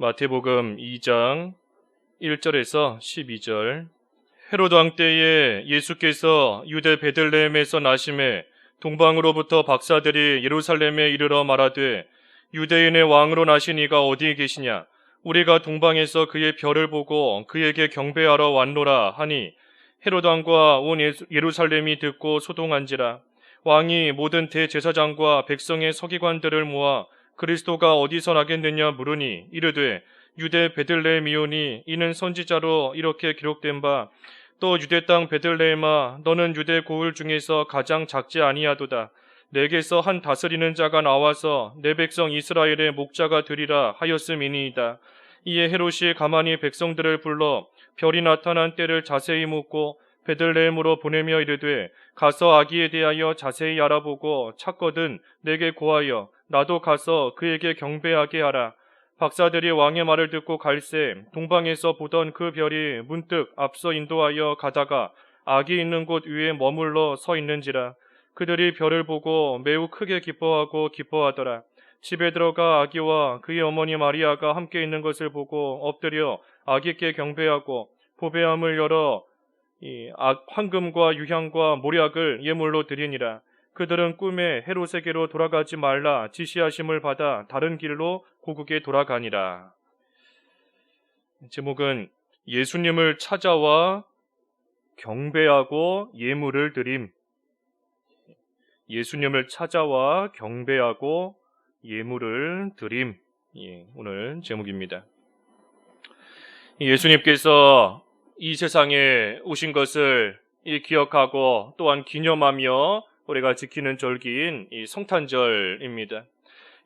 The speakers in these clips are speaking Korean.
마태복음 2장 1절에서 12절. 헤롯 왕 때에 예수께서 유대 베들레헴에서 나심에 동방으로부터 박사들이 예루살렘에 이르러 말하되 유대인의 왕으로 나신 이가 어디에 계시냐? 우리가 동방에서 그의 별을 보고 그에게 경배하러 왔노라 하니 헤롯 왕과 온 예루살렘이 듣고 소동한지라. 왕이 모든 대제사장과 백성의 서기관들을 모아 그리스도가 어디서 나겠느냐 물으니 이르되 유대 베들레헴이오니 이는 선지자로 이렇게 기록된 바 또 유대 땅 베들레헴아 너는 유대 고을 중에서 가장 작지 아니하도다. 내게서 한 다스리는 자가 나와서 내 백성 이스라엘의 목자가 되리라 하였음이니이다. 이에 헤롯이 가만히 백성들을 불러 별이 나타난 때를 자세히 묻고 베들레헴으로 보내며 이르되 가서 아기에 대하여 자세히 알아보고 찾거든 내게 고하여 나도 가서 그에게 경배하게 하라. 박사들이 왕의 말을 듣고 갈새 동방에서 보던 그 별이 문득 앞서 인도하여 가다가 아기 있는 곳 위에 머물러 서 있는지라. 그들이 별을 보고 매우 크게 기뻐하더라. 집에 들어가 아기와 그의 어머니 마리아가 함께 있는 것을 보고 엎드려 아기께 경배하고 보배함을 열어 황금과 유향과 모략을 예물로 드리니라. 그들은 꿈에 헤롯에게로 돌아가지 말라 지시하심을 받아 다른 길로 고국에 돌아가니라. 제목은 예수님을 찾아와 경배하고 예물을 드림. 예수님을 찾아와 경배하고 예물을 드림. 오늘 제목입니다. 예수님께서 이 세상에 오신 것을 기억하고 또한 기념하며 우리가 지키는 절기인 이 성탄절입니다.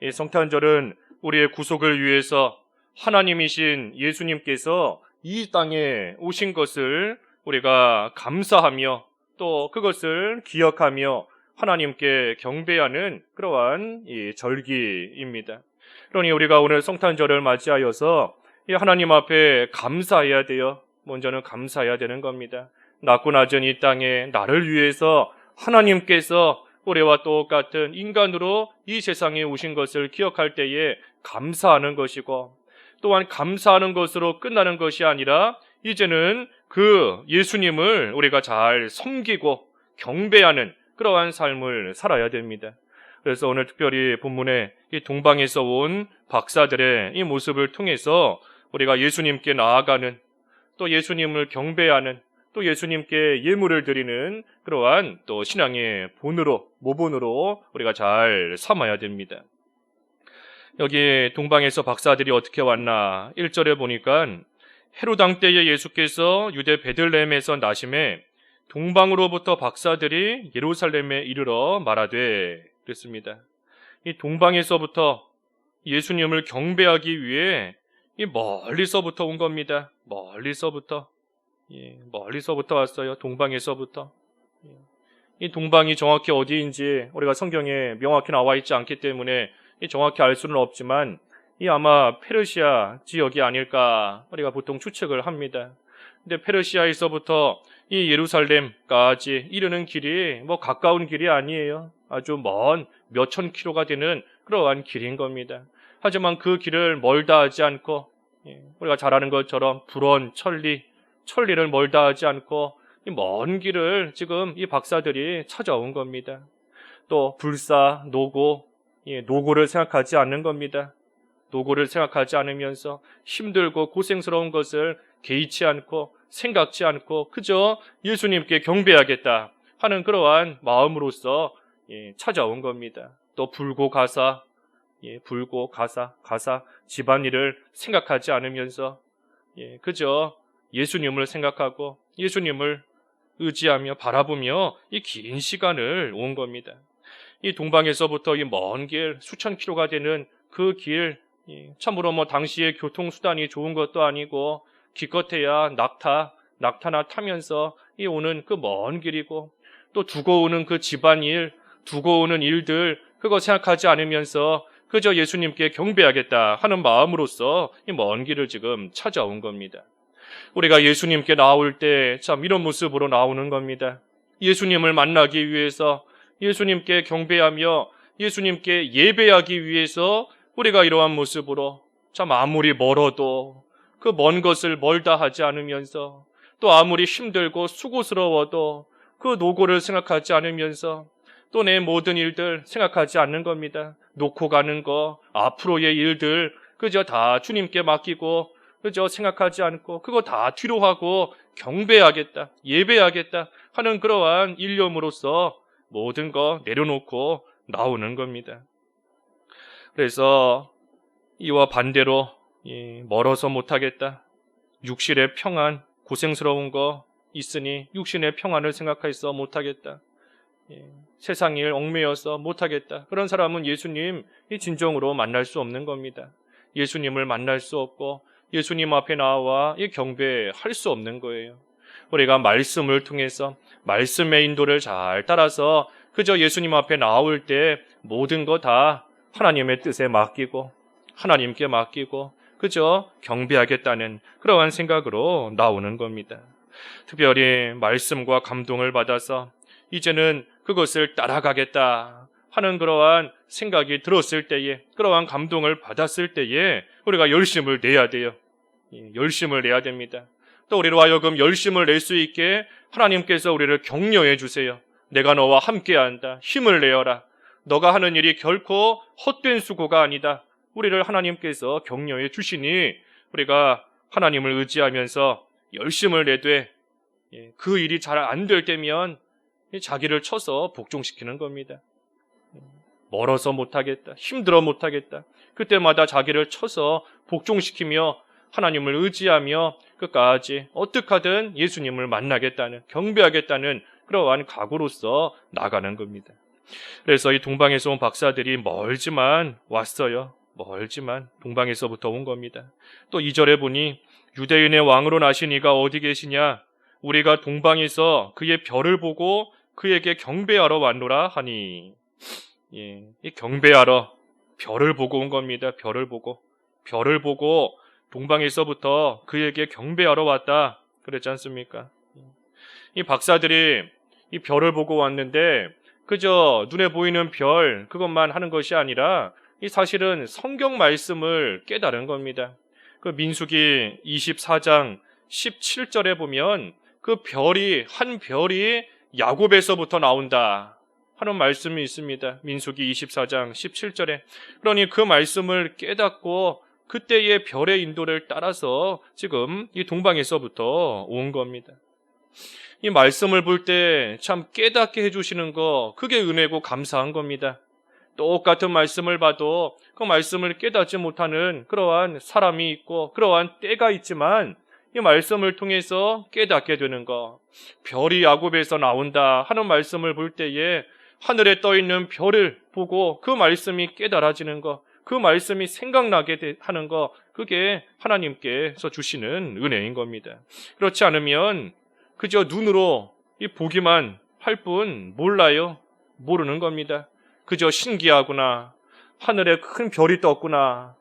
이 성탄절은 우리의 구속을 위해서 하나님이신 예수님께서 이 땅에 오신 것을 우리가 감사하며 또 그것을 기억하며 하나님께 경배하는 그러한 이 절기입니다. 그러니 우리가 오늘 성탄절을 맞이하여서 이 하나님 앞에 감사해야 돼요. 먼저는 감사해야 되는 겁니다. 낮고 낮은 이 땅에 나를 위해서 하나님께서 우리와 똑같은 인간으로 이 세상에 오신 것을 기억할 때에 감사하는 것이고, 또한 감사하는 것으로 끝나는 것이 아니라 이제는 그 예수님을 우리가 잘 섬기고 경배하는 그러한 삶을 살아야 됩니다. 그래서 오늘 특별히 본문에 이 동방에서 온 박사들의 이 모습을 통해서 우리가 예수님께 나아가는, 또 예수님을 경배하는, 또 예수님께 예물을 드리는 그러한 또 신앙의 모본으로 우리가 잘 삼아야 됩니다. 여기 동방에서 박사들이 어떻게 왔나 1절에 보니까 헤롯 왕 때에 예수께서 유대 베들레헴에서 나심에 동방으로부터 박사들이 예루살렘에 이르러 말하되 그랬습니다. 이 동방에서부터 예수님을 경배하기 위해 이 멀리서부터 온 겁니다. 멀리서부터 왔어요. 동방에서부터. 이 동방이 정확히 어디인지 우리가 성경에 명확히 나와 있지 않기 때문에 정확히 알 수는 없지만 이 아마 페르시아 지역이 아닐까 우리가 보통 추측을 합니다. 근데 페르시아에서부터 이 예루살렘까지 이르는 길이 가까운 길이 아니에요. 아주 먼 몇천 킬로가 되는 그러한 길인 겁니다. 하지만 그 길을 멀다 하지 않고 우리가 잘 아는 것처럼 불원, 천리를 멀다 하지 않고 이 먼 길을 지금 이 박사들이 찾아온 겁니다. 또 불사, 노고를 생각하지 않는 겁니다. 노고를 생각하지 않으면서 힘들고 고생스러운 것을 개의치 않고 생각지 않고 그저 예수님께 경배하겠다 하는 그러한 마음으로서 찾아온 겁니다. 또 불고 가사 집안일을 생각하지 않으면서 그저 예수님을 생각하고 예수님을 의지하며 바라보며 이 긴 시간을 온 겁니다. 이 동방에서부터 이 먼 길, 수천 킬로가 되는 그 길, 참으로 당시에 교통수단이 좋은 것도 아니고 기껏해야 낙타나 타면서 이 오는 그 먼 길이고, 또 두고 오는 그 집안일, 두고 오는 일들 그거 생각하지 않으면서 그저 예수님께 경배하겠다 하는 마음으로서 이 먼 길을 지금 찾아온 겁니다. 우리가 예수님께 나올 때 참 이런 모습으로 나오는 겁니다. 예수님을 만나기 위해서, 예수님께 경배하며 예수님께 예배하기 위해서 우리가 이러한 모습으로 참 아무리 멀어도 그 먼 것을 멀다 하지 않으면서, 또 아무리 힘들고 수고스러워도 그 노고를 생각하지 않으면서, 또 내 모든 일들 생각하지 않는 겁니다. 놓고 가는 거, 앞으로의 일들 그저 다 주님께 맡기고 그저 생각하지 않고 그거 다 뒤로 하고 경배하겠다, 예배하겠다 하는 그러한 일념으로서 모든 거 내려놓고 나오는 겁니다. 그래서 이와 반대로 멀어서 못하겠다, 육신의 평안, 고생스러운 거 있으니 육신의 평안을 생각해서 못하겠다, 세상 일 얽매여서 못하겠다, 그런 사람은 예수님 진정으로 만날 수 없는 겁니다. 예수님을 만날 수 없고 예수님 앞에 나와 경배할 수 없는 거예요. 우리가 말씀을 통해서 말씀의 인도를 잘 따라서 그저 예수님 앞에 나올 때 모든 거 다 하나님의 뜻에 맡기고 하나님께 맡기고 그저 경배하겠다는 그러한 생각으로 나오는 겁니다. 특별히 말씀과 감동을 받아서 이제는 그것을 따라가겠다 하는 그러한 생각이 들었을 때에, 그러한 감동을 받았을 때에 우리가 열심을 내야 돼요. 열심을 내야 됩니다. 또 우리로 하여금 열심을 낼 수 있게 하나님께서 우리를 격려해 주세요. 내가 너와 함께한다. 힘을 내어라. 너가 하는 일이 결코 헛된 수고가 아니다. 우리를 하나님께서 격려해 주시니 우리가 하나님을 의지하면서 열심을 내되 그 일이 잘 안 될 때면 자기를 쳐서 복종시키는 겁니다. 멀어서 못하겠다, 힘들어 못하겠다, 그때마다 자기를 쳐서 복종시키며 하나님을 의지하며 끝까지 어떻게 하든 예수님을 만나겠다는, 경배하겠다는 그러한 각오로서 나가는 겁니다. 그래서 이 동방에서 온 박사들이 멀지만 왔어요. 멀지만 동방에서부터 온 겁니다. 또 2절에 보니 유대인의 왕으로 나신 이가 어디 계시냐? 우리가 동방에서 그의 별을 보고 그에게 경배하러 왔노라 하니, 이 경배하러 별을 보고 온 겁니다. 별을 보고 동방에서부터 그에게 경배하러 왔다 그랬지 않습니까? 이 박사들이 이 별을 보고 왔는데 그저 눈에 보이는 별 그것만 하는 것이 아니라 이 사실은 성경 말씀을 깨달은 겁니다. 그 민수기 24장 17절에 보면 그 별이, 한 별이 야곱에서부터 나온다 하는 말씀이 있습니다. 민수기 24장 17절에. 그러니 그 말씀을 깨닫고 그때의 별의 인도를 따라서 지금 이 동방에서부터 온 겁니다. 이 말씀을 볼 때 참 깨닫게 해주시는 거, 그게 은혜고 감사한 겁니다. 똑같은 말씀을 봐도 그 말씀을 깨닫지 못하는 그러한 사람이 있고 그러한 때가 있지만 이 말씀을 통해서 깨닫게 되는 거, 별이 야곱에서 나온다 하는 말씀을 볼 때에 하늘에 떠 있는 별을 보고 그 말씀이 깨달아지는 거, 그 말씀이 생각나게 하는 거, 그게 하나님께서 주시는 은혜인 겁니다. 그렇지 않으면 그저 눈으로 이 보기만 할 뿐 몰라요. 모르는 겁니다. 그저 신기하구나, 하늘에 큰 별이 떴구나,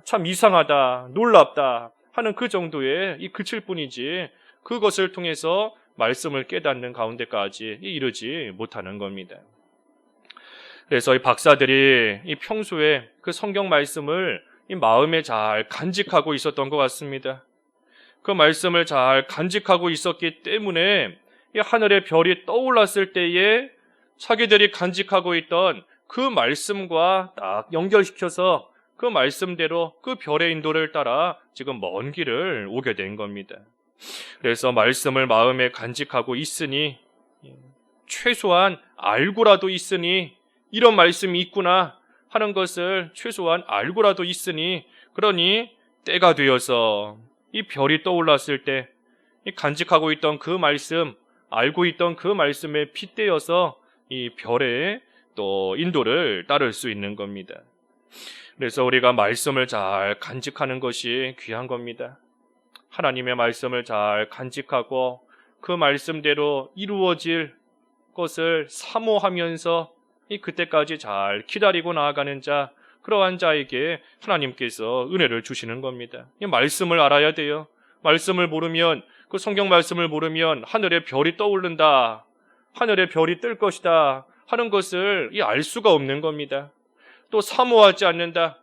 참 이상하다, 놀랍다 하는 그 정도에 그칠 뿐이지 그것을 통해서 말씀을 깨닫는 가운데까지 이르지 못하는 겁니다. 그래서 이 박사들이 이 평소에 그 성경 말씀을 이 마음에 잘 간직하고 있었던 것 같습니다. 그 말씀을 잘 간직하고 있었기 때문에 이 하늘의 별이 떠올랐을 때에 자기들이 간직하고 있던 그 말씀과 딱 연결시켜서 그 말씀대로 그 별의 인도를 따라 지금 먼 길을 오게 된 겁니다. 그래서 말씀을 마음에 간직하고 있으니, 최소한 알고라도 있으니, 이런 말씀이 있구나 하는 것을 최소한 알고라도 있으니, 그러니 때가 되어서 이 별이 떠올랐을 때 이 간직하고 있던 그 말씀, 알고 있던 그 말씀에 핏대어서 이 별의 또 인도를 따를 수 있는 겁니다. 그래서 우리가 말씀을 잘 간직하는 것이 귀한 겁니다. 하나님의 말씀을 잘 간직하고 그 말씀대로 이루어질 것을 사모하면서 그때까지 잘 기다리고 나아가는 자, 그러한 자에게 하나님께서 은혜를 주시는 겁니다. 이 말씀을 알아야 돼요. 말씀을 모르면, 그 성경 말씀을 모르면 하늘에 별이 떠오른다, 하늘에 별이 뜰 것이다 하는 것을 알 수가 없는 겁니다. 또 사모하지 않는다.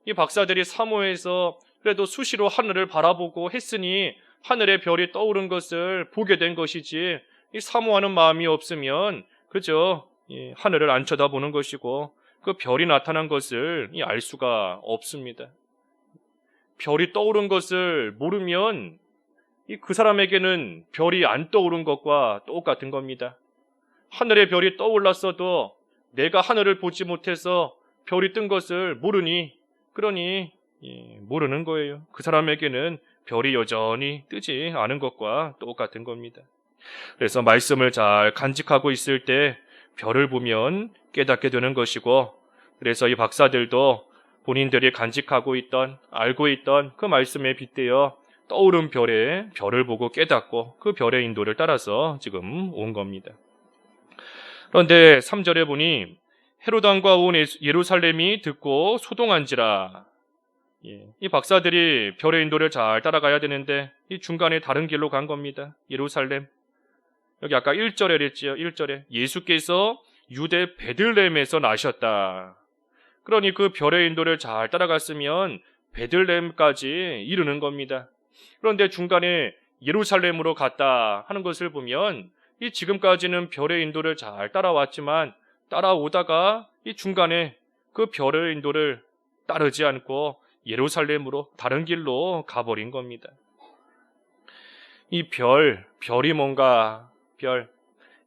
이 박사들이 사모해서 그래도 수시로 하늘을 바라보고 했으니 하늘의 별이 떠오른 것을 보게 된 것이지, 이 사모하는 마음이 없으면 그저 하늘을 안 쳐다보는 것이고 그 별이 나타난 것을 알 수가 없습니다. 별이 떠오른 것을 모르면 그 사람에게는 별이 안 떠오른 것과 똑같은 겁니다. 하늘의 별이 떠올랐어도 내가 하늘을 보지 못해서 별이 뜬 것을 모르니, 그러니 모르는 거예요. 그 사람에게는 별이 여전히 뜨지 않은 것과 똑같은 겁니다. 그래서 말씀을 잘 간직하고 있을 때 별을 보면 깨닫게 되는 것이고, 그래서 이 박사들도 본인들이 간직하고 있던, 알고 있던 그 말씀에 빗대어 떠오른 별을 보고 깨닫고 그 별의 인도를 따라서 지금 온 겁니다. 그런데 3절에 보니 헤롯 왕과 온 예루살렘이 듣고 소동한지라. 이 박사들이 별의 인도를 잘 따라가야 되는데 이 중간에 다른 길로 간 겁니다. 예루살렘. 여기 아까 1절에 그랬지요. 1절에 예수께서 유대 베들레헴에서 나셨다. 그러니 그 별의 인도를 잘 따라갔으면 베들레헴까지 이르는 겁니다. 그런데 중간에 예루살렘으로 갔다 하는 것을 보면 이 지금까지는 별의 인도를 잘 따라왔지만 따라오다가 이 중간에 그 별의 인도를 따르지 않고 예루살렘으로 다른 길로 가버린 겁니다. 이 별이 뭔가,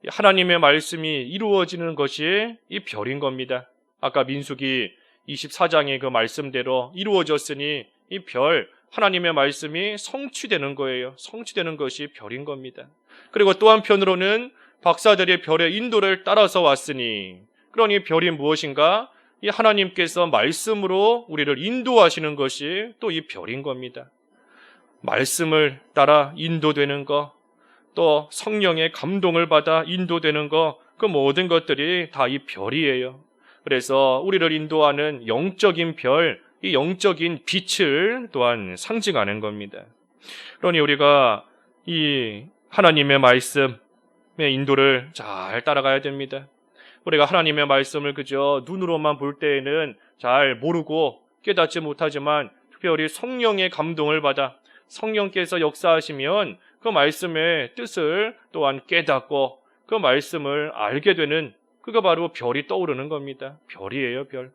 하나님의 말씀이 이루어지는 것이 이 별인 겁니다. 아까 민수기 24장의 그 말씀대로 이루어졌으니 이 하나님의 말씀이 성취되는 거예요. 성취되는 것이 별인 겁니다. 그리고 또 한편으로는 박사들이 별의 인도를 따라서 왔으니, 그러니 별이 무엇인가? 이 하나님께서 말씀으로 우리를 인도하시는 것이 또 이 별인 겁니다. 말씀을 따라 인도되는 것, 또 성령의 감동을 받아 인도되는 것, 그 모든 것들이 다 이 별이에요. 그래서 우리를 인도하는 영적인 별, 이 영적인 빛을 또한 상징하는 겁니다. 그러니 우리가 이 하나님의 말씀의 인도를 잘 따라가야 됩니다. 우리가 하나님의 말씀을 그저 눈으로만 볼 때에는 잘 모르고 깨닫지 못하지만 특별히 성령의 감동을 받아 성령께서 역사하시면 그 말씀의 뜻을 또한 깨닫고 그 말씀을 알게 되는, 그거 바로 별이 떠오르는 겁니다. 별이에요, 별.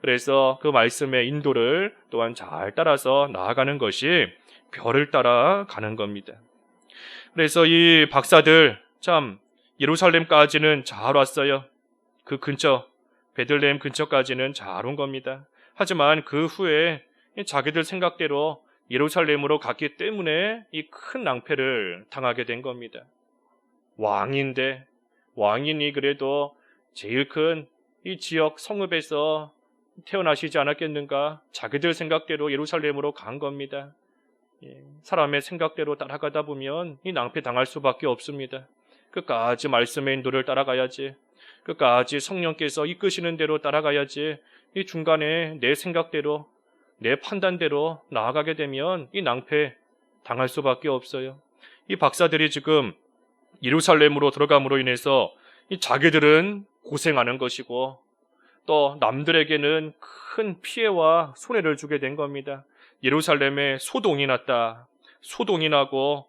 그래서 그 말씀의 인도를 또한 잘 따라서 나아가는 것이 별을 따라가는 겁니다. 그래서 이 박사들 참 예루살렘까지는 잘 왔어요. 그 근처, 베들레헴 근처까지는 잘 온 겁니다. 하지만 그 후에 자기들 생각대로 예루살렘으로 갔기 때문에 이 큰 낭패를 당하게 된 겁니다. 왕인이 그래도 제일 큰 이 지역 성읍에서 태어나시지 않았겠는가? 자기들 생각대로 예루살렘으로 간 겁니다. 사람의 생각대로 따라가다 보면 이 낭패 당할 수밖에 없습니다. 끝까지 말씀의 인도를 따라가야지. 끝까지 성령께서 이끄시는 대로 따라가야지. 이 중간에 내 생각대로, 내 판단대로 나아가게 되면 이 낭패 당할 수밖에 없어요. 이 박사들이 지금 예루살렘으로 들어감으로 인해서 이 자기들은 고생하는 것이고 또 남들에게는 큰 피해와 손해를 주게 된 겁니다. 예루살렘에 소동이 났다. 소동이 나고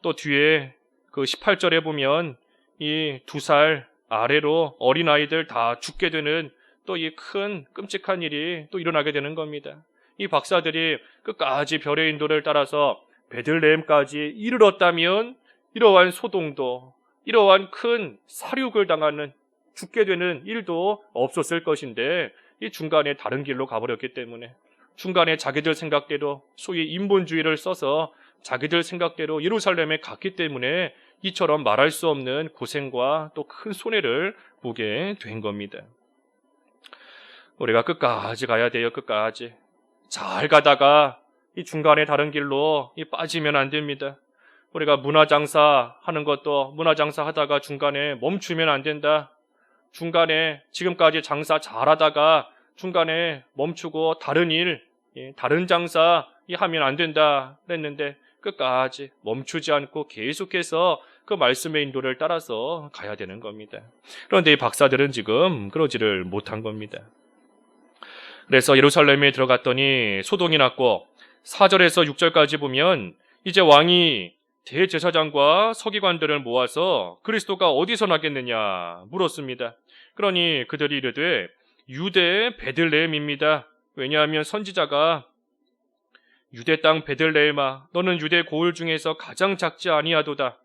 또 뒤에 그 18절에 보면 이 2살 아래로 어린아이들 다 죽게 되는 또 이 큰 끔찍한 일이 또 일어나게 되는 겁니다. 이 박사들이 끝까지 별의 인도를 따라서 베들레헴까지 이르렀다면 이러한 소동도, 이러한 큰 사륙을 당하는, 죽게 되는 일도 없었을 것인데 이 중간에 다른 길로 가버렸기 때문에, 중간에 자기들 생각대로 소위 인본주의를 써서 자기들 생각대로 예루살렘에 갔기 때문에 이처럼 말할 수 없는 고생과 또 큰 손해를 보게 된 겁니다. 우리가 끝까지 가야 돼요. 끝까지. 잘 가다가 이 중간에 다른 길로 빠지면 안 됩니다. 우리가 문화장사 하는 것도 문화장사 하다가 중간에 멈추면 안 된다. 중간에 지금까지 장사 잘하다가 중간에 멈추고 다른 일, 다른 장사 하면 안 된다 그랬는데 끝까지 멈추지 않고 계속해서 그 말씀의 인도를 따라서 가야 되는 겁니다. 그런데 이 박사들은 지금 그러지를 못한 겁니다. 그래서 예루살렘에 들어갔더니 소동이 났고 4절에서 6절까지 보면 이제 왕이 대제사장과 서기관들을 모아서 그리스도가 어디서 나겠느냐 물었습니다. 그러니 그들이 이르되 유대 베들레헴입니다. 왜냐하면 선지자가 유대 땅 베들레헴아 너는 유대 고을 중에서 가장 작지 아니하도다.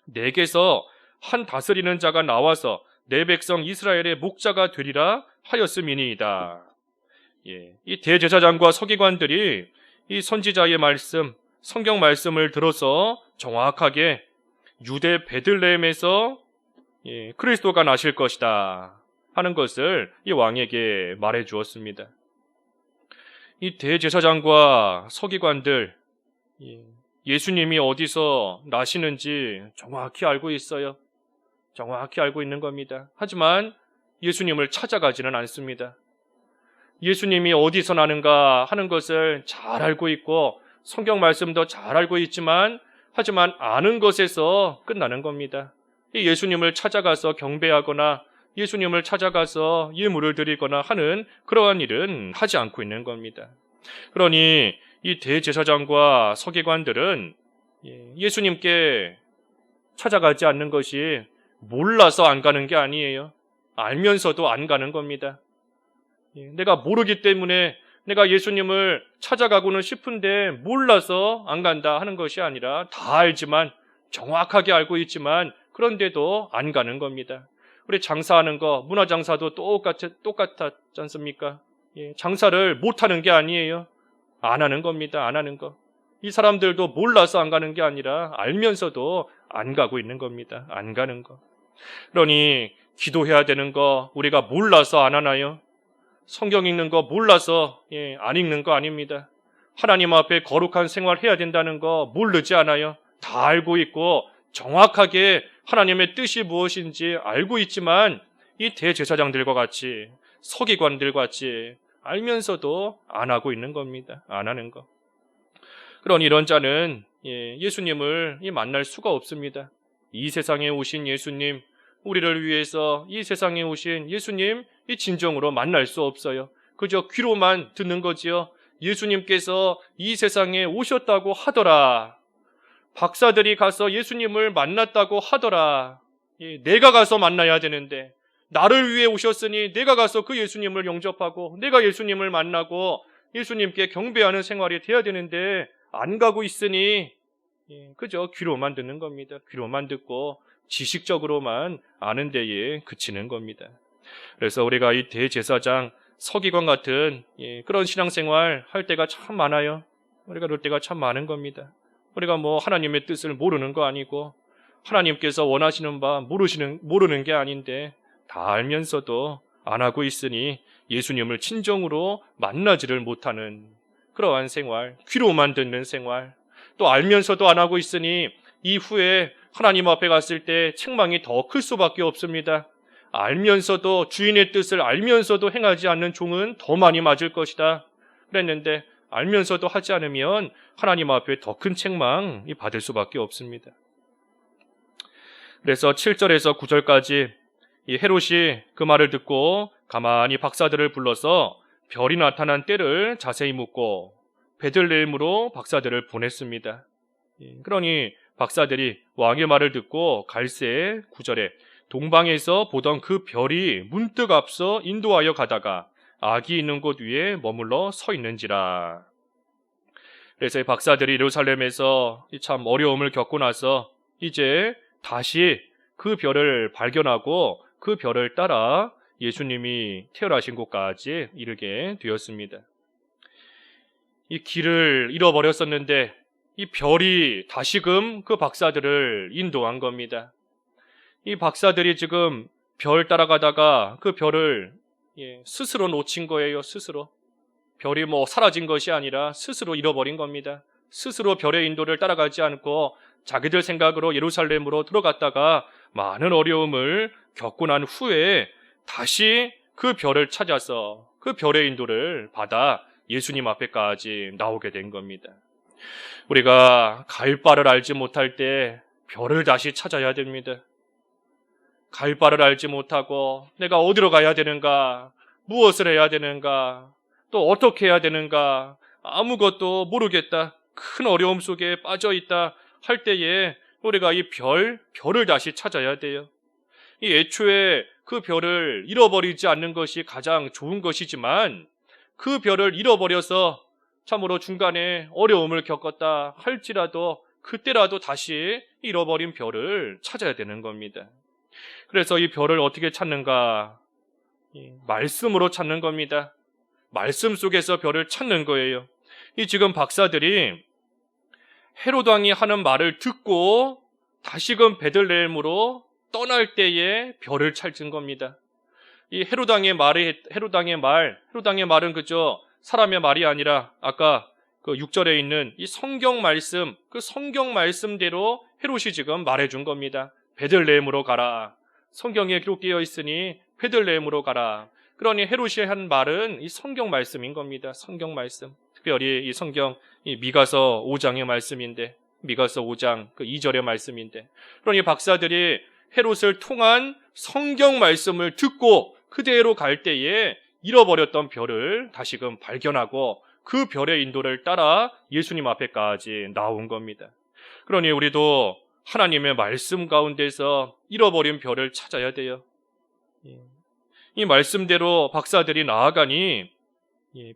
내게서 한 다스리는 자가 나와서 내 백성 이스라엘의 목자가 되리라 하였음이니이다. 이 대제사장과 서기관들이 이 선지자의 말씀, 성경 말씀을 들어서 정확하게 유대 베들레헴에서 그리스도가 나실 것이다 하는 것을 이 왕에게 말해 주었습니다. 이 대제사장과 서기관들, 예수님이 어디서 나시는지 정확히 알고 있어요. 정확히 알고 있는 겁니다. 하지만 예수님을 찾아가지는 않습니다. 예수님이 어디서 나는가 하는 것을 잘 알고 있고 성경 말씀도 잘 알고 있지만 하지만 아는 것에서 끝나는 겁니다. 예수님을 찾아가서 경배하거나 예수님을 찾아가서 예물을 드리거나 하는 그러한 일은 하지 않고 있는 겁니다. 그러니 이 대제사장과 서기관들은 예수님께 찾아가지 않는 것이 몰라서 안 가는 게 아니에요. 알면서도 안 가는 겁니다. 내가 모르기 때문에 내가 예수님을 찾아가고는 싶은데 몰라서 안 간다 하는 것이 아니라 다 알지만 정확하게 알고 있지만 그런데도 안 가는 겁니다. 우리 장사하는 거, 문화장사도 똑같지 않습니까? 장사를 못하는 게 아니에요. 안 하는 겁니다. 안 하는 거. 이 사람들도 몰라서 안 가는 게 아니라 알면서도 안 가고 있는 겁니다. 안 가는 거. 그러니 기도해야 되는 거 우리가 몰라서 안 하나요? 성경 읽는 거 몰라서 안 읽는 거 아닙니다. 하나님 앞에 거룩한 생활 해야 된다는 거 모르지 않아요. 다 알고 있고 정확하게 하나님의 뜻이 무엇인지 알고 있지만 이 대제사장들과 같이 서기관들과 같이 알면서도 안 하고 있는 겁니다. 안 하는 거. 그러니 이런 자는 예수님을 만날 수가 없습니다. 이 세상에 오신 예수님, 우리를 위해서 이 세상에 오신 예수님 이 진정으로 만날 수 없어요. 그저 귀로만 듣는 거지요. 예수님께서 이 세상에 오셨다고 하더라. 박사들이 가서 예수님을 만났다고 하더라. 내가 가서 만나야 되는데 나를 위해 오셨으니 내가 가서 그 예수님을 영접하고 내가 예수님을 만나고 예수님께 경배하는 생활이 돼야 되는데 안 가고 있으니 그저 귀로만 듣는 겁니다. 귀로만 듣고 지식적으로만 아는 데에 그치는 겁니다. 그래서 우리가 이 대제사장, 서기관 같은 그런 신앙생활 할 때가 참 많아요. 우리가 그럴 때가 참 많은 겁니다. 우리가 하나님의 뜻을 모르는 거 아니고 하나님께서 원하시는 바 모르는 게 아닌데 다 알면서도 안 하고 있으니 예수님을 진정으로 만나지를 못하는 그러한 생활, 귀로만 듣는 생활, 또 알면서도 안 하고 있으니 이후에 하나님 앞에 갔을 때 책망이 더 클 수밖에 없습니다. 알면서도 주인의 뜻을 알면서도 행하지 않는 종은 더 많이 맞을 것이다 그랬는데 알면서도 하지 않으면 하나님 앞에 더 큰 책망 받을 수밖에 없습니다. 그래서 7절에서 9절까지 이 헤롯이 그 말을 듣고 가만히 박사들을 불러서 별이 나타난 때를 자세히 묻고 베들레헴으로 박사들을 보냈습니다. 그러니 박사들이 왕의 말을 듣고 갈새 9절에 동방에서 보던 그 별이 문득 앞서 인도하여 가다가 악이 있는 곳 위에 머물러 서 있는지라. 그래서 이 박사들이 예루살렘에서 참 어려움을 겪고 나서 이제 다시 그 별을 발견하고 그 별을 따라 예수님이 태어나신 곳까지 이르게 되었습니다. 이 길을 잃어버렸었는데 이 별이 다시금 그 박사들을 인도한 겁니다. 이 박사들이 지금 별 따라가다가 그 별을 스스로 놓친 거예요. 스스로. 별이 사라진 것이 아니라 스스로 잃어버린 겁니다. 스스로 별의 인도를 따라가지 않고 자기들 생각으로 예루살렘으로 들어갔다가 많은 어려움을 겪고 난 후에 다시 그 별을 찾아서 그 별의 인도를 받아 예수님 앞에까지 나오게 된 겁니다. 우리가 갈 바를 알지 못할 때 별을 다시 찾아야 됩니다. 갈 바를 알지 못하고 내가 어디로 가야 되는가, 무엇을 해야 되는가, 또 어떻게 해야 되는가? 아무것도 모르겠다. 큰 어려움 속에 빠져 있다 할 때에 우리가 이 별을 다시 찾아야 돼요. 이 애초에 그 별을 잃어버리지 않는 것이 가장 좋은 것이지만 그 별을 잃어버려서 참으로 중간에 어려움을 겪었다 할지라도 그때라도 다시 잃어버린 별을 찾아야 되는 겁니다. 그래서 이 별을 어떻게 찾는가? 말씀으로 찾는 겁니다. 말씀 속에서 별을 찾는 거예요. 이 지금 박사들이 헤롯 왕이 하는 말을 듣고 다시금 베들레헴으로 떠날 때에 별을 찾은 겁니다. 이 헤롯 왕의 말은 그저 사람의 말이 아니라 아까 그 6절에 있는 이 성경 말씀, 그 성경 말씀대로 헤롯이 지금 말해준 겁니다. 베들레헴으로 가라. 성경에 기록되어 있으니 베들레헴으로 가라. 그러니 헤롯이 한 말은 이 성경 말씀인 겁니다. 성경 말씀. 특별히 이 성경 이 미가서 5장의 말씀인데, 미가서 5장 그 2절의 말씀인데, 그러니 박사들이 헤롯을 통한 성경 말씀을 듣고 그대로 갈 때에 잃어버렸던 별을 다시금 발견하고 그 별의 인도를 따라 예수님 앞에까지 나온 겁니다. 그러니 우리도 하나님의 말씀 가운데서 잃어버린 별을 찾아야 돼요. 이 말씀대로 박사들이 나아가니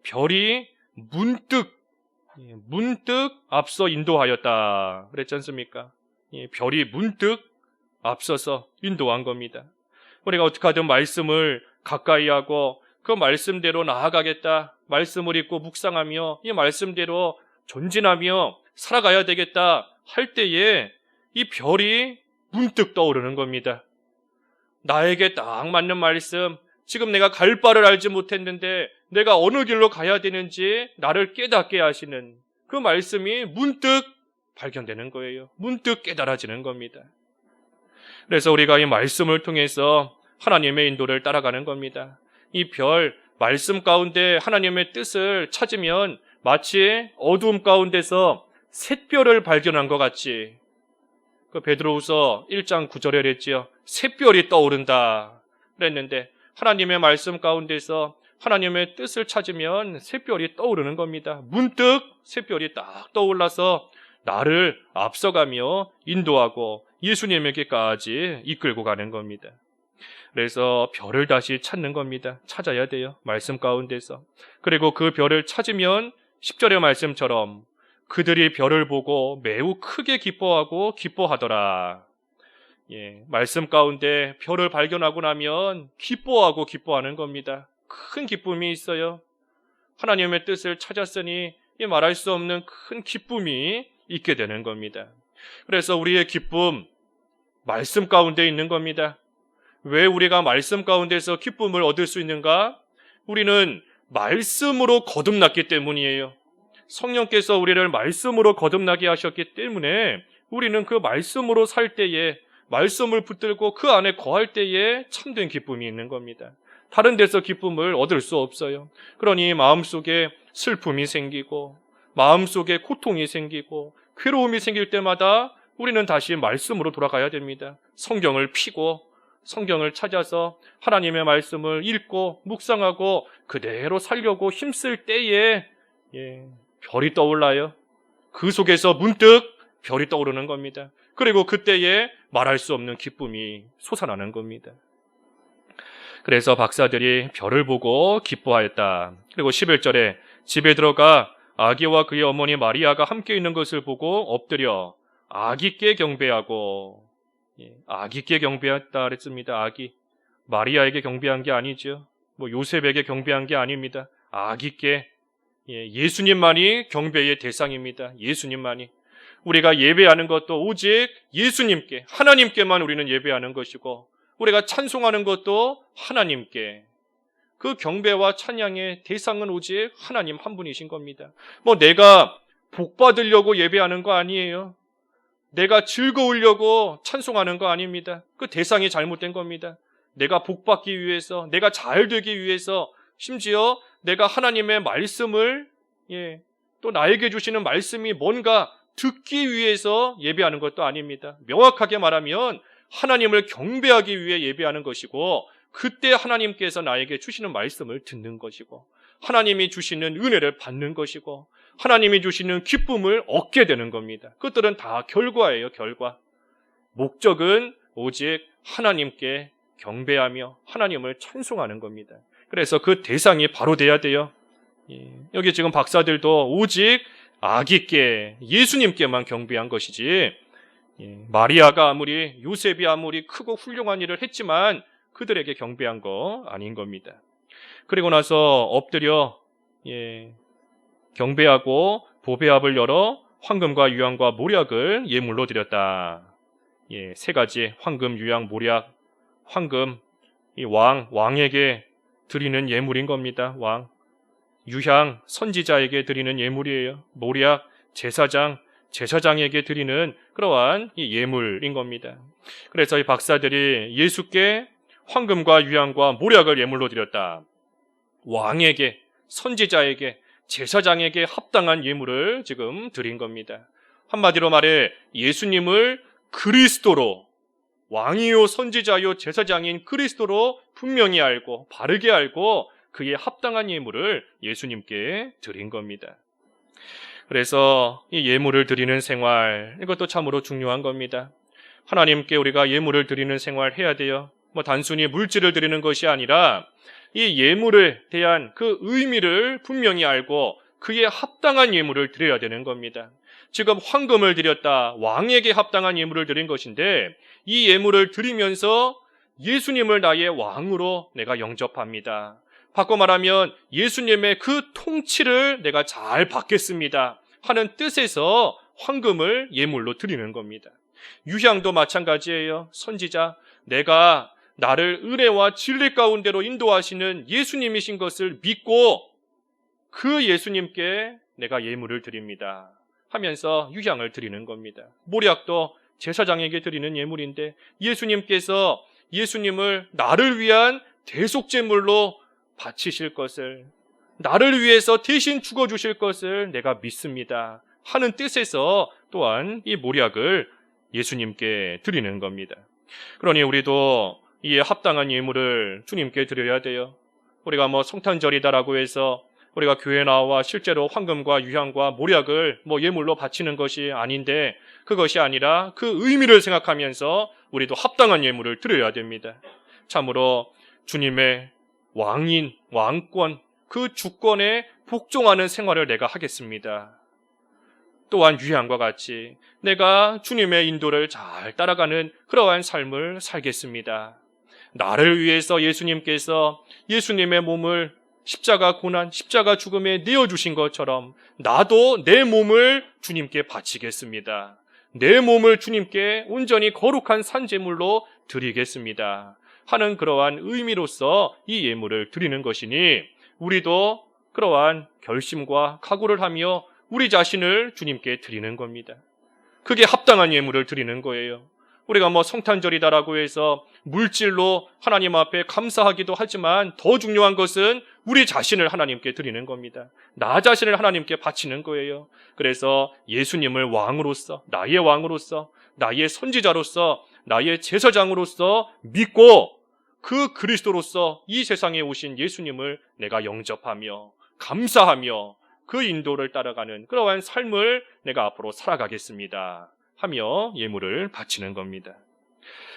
별이 문득 앞서 인도하였다 그랬지 않습니까? 별이 문득 앞서서 인도한 겁니다. 우리가 어떻게 하든 말씀을 가까이 하고 그 말씀대로 나아가겠다, 말씀을 읽고 묵상하며 이 말씀대로 전진하며 살아가야 되겠다 할 때에 이 별이 문득 떠오르는 겁니다. 나에게 딱 맞는 말씀, 지금 내가 갈 바를 알지 못했는데 내가 어느 길로 가야 되는지 나를 깨닫게 하시는 그 말씀이 문득 발견되는 거예요. 문득 깨달아지는 겁니다. 그래서 우리가 이 말씀을 통해서 하나님의 인도를 따라가는 겁니다. 이 별, 말씀 가운데 하나님의 뜻을 찾으면 마치 어두움 가운데서 샛별을 발견한 것 같이, 그 베드로후서 1장 9절에 그랬지요. 샛별이 떠오른다 그랬는데 하나님의 말씀 가운데서 하나님의 뜻을 찾으면 샛별이 떠오르는 겁니다. 문득 샛별이 딱 떠올라서 나를 앞서가며 인도하고 예수님에게까지 이끌고 가는 겁니다. 그래서 별을 다시 찾는 겁니다. 찾아야 돼요. 말씀 가운데서. 그리고 그 별을 찾으면 10절의 말씀처럼 그들이 별을 보고 매우 크게 기뻐하고 기뻐하더라. 말씀 가운데 별을 발견하고 나면 기뻐하고 기뻐하는 겁니다. 큰 기쁨이 있어요. 하나님의 뜻을 찾았으니 말할 수 없는 큰 기쁨이 있게 되는 겁니다. 그래서 우리의 기쁨, 말씀 가운데 있는 겁니다. 왜 우리가 말씀 가운데서 기쁨을 얻을 수 있는가? 우리는 말씀으로 거듭났기 때문이에요. 성령께서 우리를 말씀으로 거듭나게 하셨기 때문에 우리는 그 말씀으로 살 때에, 말씀을 붙들고 그 안에 거할 때에 참된 기쁨이 있는 겁니다. 다른 데서 기쁨을 얻을 수 없어요. 그러니 마음속에 슬픔이 생기고 마음속에 고통이 생기고 괴로움이 생길 때마다 우리는 다시 말씀으로 돌아가야 됩니다. 성경을 피고 성경을 찾아서 하나님의 말씀을 읽고 묵상하고 그대로 살려고 힘쓸 때에 별이 떠올라요. 그 속에서 문득 별이 떠오르는 겁니다. 그리고 그때에 말할 수 없는 기쁨이 솟아나는 겁니다. 그래서 박사들이 별을 보고 기뻐하였다. 그리고 11절에 집에 들어가 아기와 그의 어머니 마리아가 함께 있는 것을 보고 엎드려 아기께 경배하고, 아기께 경배했다 그랬습니다. 아기. 마리아에게 경배한 게 아니죠. 요셉에게 경배한 게 아닙니다. 아기께. 예수님만이 경배의 대상입니다. 예수님만이. 우리가 예배하는 것도 오직 예수님께, 하나님께만 우리는 예배하는 것이고, 우리가 찬송하는 것도 하나님께. 그 경배와 찬양의 대상은 오직 하나님 한 분이신 겁니다. 내가 복 받으려고 예배하는 거 아니에요. 내가 즐거우려고 찬송하는 거 아닙니다. 그 대상이 잘못된 겁니다. 내가 복 받기 위해서, 내가 잘 되기 위해서, 심지어 내가 하나님의 말씀을, 또 나에게 주시는 말씀이 뭔가 듣기 위해서 예배하는 것도 아닙니다. 명확하게 말하면 하나님을 경배하기 위해 예배하는 것이고, 그때 하나님께서 나에게 주시는 말씀을 듣는 것이고, 하나님이 주시는 은혜를 받는 것이고 하나님이 주시는 기쁨을 얻게 되는 겁니다. 그것들은 다 결과예요, 결과. 목적은 오직 하나님께 경배하며 하나님을 찬송하는 겁니다. 그래서 그 대상이 바로 돼야 돼요. 여기 지금 박사들도 오직 아기께 예수님께만 경배한 것이지 마리아가 아무리 요셉이 아무리 크고 훌륭한 일을 했지만 그들에게 경배한 거 아닌 겁니다. 그리고 나서 엎드려 경배하고 보배압을 열어 황금과 유향과 모략을 예물로 드렸다. 세 가지 황금, 유향, 모략. 황금, 이 왕에게 드리는 예물인 겁니다. 왕. 유향, 선지자에게 드리는 예물이에요. 모략, 제사장에게 드리는 그러한 이 예물인 겁니다. 그래서 이 박사들이 예수께 황금과 유향과 모략을 예물로 드렸다. 왕에게, 선지자에게, 제사장에게 합당한 예물을 지금 드린 겁니다. 한마디로 말해 예수님을 그리스도로, 왕이요 선지자요 제사장인 그리스도로 분명히 알고 바르게 알고 그에 합당한 예물을 예수님께 드린 겁니다. 그래서 이 예물을 드리는 생활, 이것도 참으로 중요한 겁니다. 하나님께 우리가 예물을 드리는 생활 해야 돼요. 단순히 물질을 드리는 것이 아니라 이 예물에 대한 그 의미를 분명히 알고 그에 합당한 예물을 드려야 되는 겁니다. 지금 황금을 드렸다. 왕에게 합당한 예물을 드린 것인데 이 예물을 드리면서 예수님을 나의 왕으로 내가 영접합니다. 바꿔 말하면 예수님의 그 통치를 내가 잘 받겠습니다 하는 뜻에서 황금을 예물로 드리는 겁니다. 유향도 마찬가지예요. 선지자, 내가 나를 은혜와 진리 가운데로 인도하시는 예수님이신 것을 믿고 그 예수님께 내가 예물을 드립니다 하면서 유향을 드리는 겁니다. 모략도 제사장에게 드리는 예물인데 예수님께서 예수님을 나를 위한 대속제물로 바치실 것을, 나를 위해서 대신 죽어주실 것을 내가 믿습니다 하는 뜻에서 또한 이 모략을 예수님께 드리는 겁니다. 그러니 우리도 이에 합당한 예물을 주님께 드려야 돼요. 우리가 성탄절이다라고 해서 우리가 교회 나와 실제로 황금과 유향과 모략을 예물로 바치는 것이 아닌데 그것이 아니라 그 의미를 생각하면서 우리도 합당한 예물을 드려야 됩니다. 참으로 주님의 왕인, 왕권, 그 주권에 복종하는 생활을 내가 하겠습니다. 또한 유향과 같이 내가 주님의 인도를 잘 따라가는 그러한 삶을 살겠습니다. 나를 위해서 예수님께서 예수님의 몸을 십자가 고난, 십자가 죽음에 내어주신 것처럼 나도 내 몸을 주님께 바치겠습니다. 내 몸을 주님께 온전히 거룩한 산제물로 드리겠습니다 하는 그러한 의미로서 이 예물을 드리는 것이니 우리도 그러한 결심과 각오를 하며 우리 자신을 주님께 드리는 겁니다. 그게 합당한 예물을 드리는 거예요. 우리가 성탄절이다라고 해서 물질로 하나님 앞에 감사하기도 하지만 더 중요한 것은 우리 자신을 하나님께 드리는 겁니다. 나 자신을 하나님께 바치는 거예요. 그래서 예수님을 왕으로서, 나의 선지자로서, 나의 제사장으로서 믿고 그 그리스도로서 이 세상에 오신 예수님을 내가 영접하며 감사하며 그 인도를 따라가는 그러한 삶을 내가 앞으로 살아가겠습니다 하며 예물을 바치는 겁니다.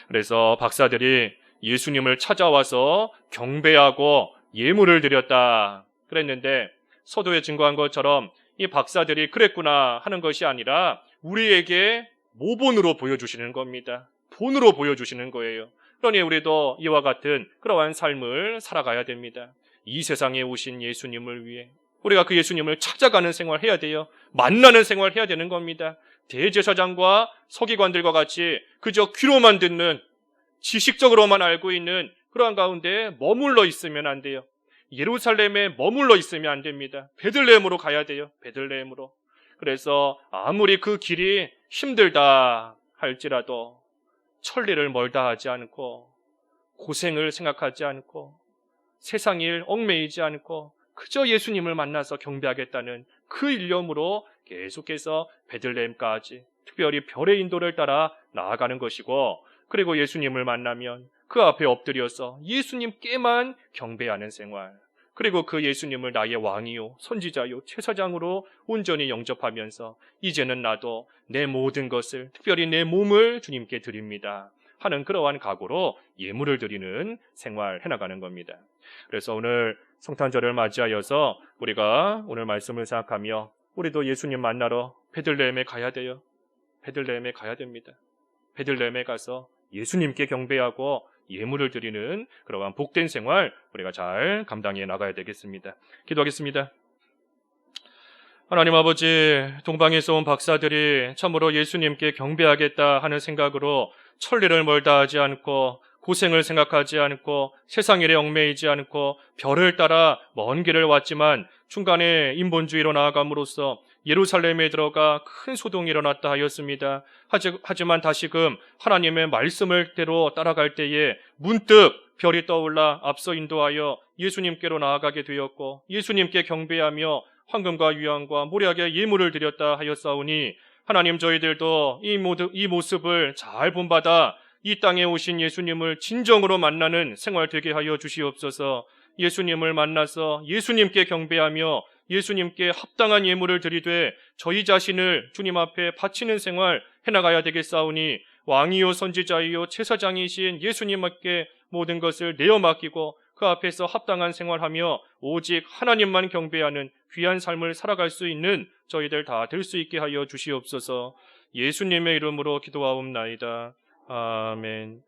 그래서 박사들이 예수님을 찾아와서 경배하고 예물을 드렸다 그랬는데 서도에 증거한 것처럼 이 박사들이 그랬구나 하는 것이 아니라 우리에게 모본으로 보여주시는 겁니다. 본으로 보여주시는 거예요. 그러니 우리도 이와 같은 그러한 삶을 살아가야 됩니다. 이 세상에 오신 예수님을 위해 우리가 그 예수님을 찾아가는 생활 해야 돼요. 만나는 생활 해야 되는 겁니다. 대제사장과 서기관들과 같이 그저 귀로만 듣는, 지식적으로만 알고 있는 그러한 가운데 머물러 있으면 안 돼요. 예루살렘에 머물러 있으면 안 됩니다. 베들레헴으로 가야 돼요. 베들레헴으로. 그래서 아무리 그 길이 힘들다 할지라도 천리를 멀다 하지 않고 고생을 생각하지 않고 세상 일 얽매이지 않고 그저 예수님을 만나서 경배하겠다는 그 일념으로 계속해서 베들레헴까지 특별히 별의 인도를 따라 나아가는 것이고, 그리고 예수님을 만나면 그 앞에 엎드려서 예수님께만 경배하는 생활, 그리고 그 예수님을 나의 왕이요 선지자요 제사장으로 온전히 영접하면서 이제는 나도 내 모든 것을, 특별히 내 몸을 주님께 드립니다 하는 그러한 각오로 예물을 드리는 생활 해나가는 겁니다. 그래서 오늘 성탄절을 맞이하여서 우리가 오늘 말씀을 생각하며 우리도 예수님 만나러 베들레헴에 가야 돼요. 베들레헴에 가야 됩니다. 베들레헴에 가서 예수님께 경배하고 예물을 드리는 그러한 복된 생활 우리가 잘 감당해 나가야 되겠습니다. 기도하겠습니다. 하나님 아버지, 동방에서 온 박사들이 참으로 예수님께 경배하겠다 하는 생각으로 천리를 멀다 하지 않고 고생을 생각하지 않고 세상 일에 얽매이지 않고 별을 따라 먼 길을 왔지만 중간에 인본주의로 나아감으로써 예루살렘에 들어가 큰 소동이 일어났다 하였습니다. 하지만 다시금 하나님의 말씀을 대로 따라갈 때에 문득 별이 떠올라 앞서 인도하여 예수님께로 나아가게 되었고 예수님께 경배하며 황금과 유황과 모략의 예물을 드렸다 하였사오니 하나님 저희들도 이 모습을 잘 본받아 이 땅에 오신 예수님을 진정으로 만나는 생활 되게 하여 주시옵소서. 예수님을 만나서 예수님께 경배하며 예수님께 합당한 예물을 드리되 저희 자신을 주님 앞에 바치는 생활 해나가야 되겠사오니 왕이요 선지자이요 제사장이신 예수님께 모든 것을 내어 맡기고 그 앞에서 합당한 생활하며 오직 하나님만 경배하는 귀한 삶을 살아갈 수 있는 저희들 다 될 수 있게 하여 주시옵소서. 예수님의 이름으로 기도하옵나이다. 아멘.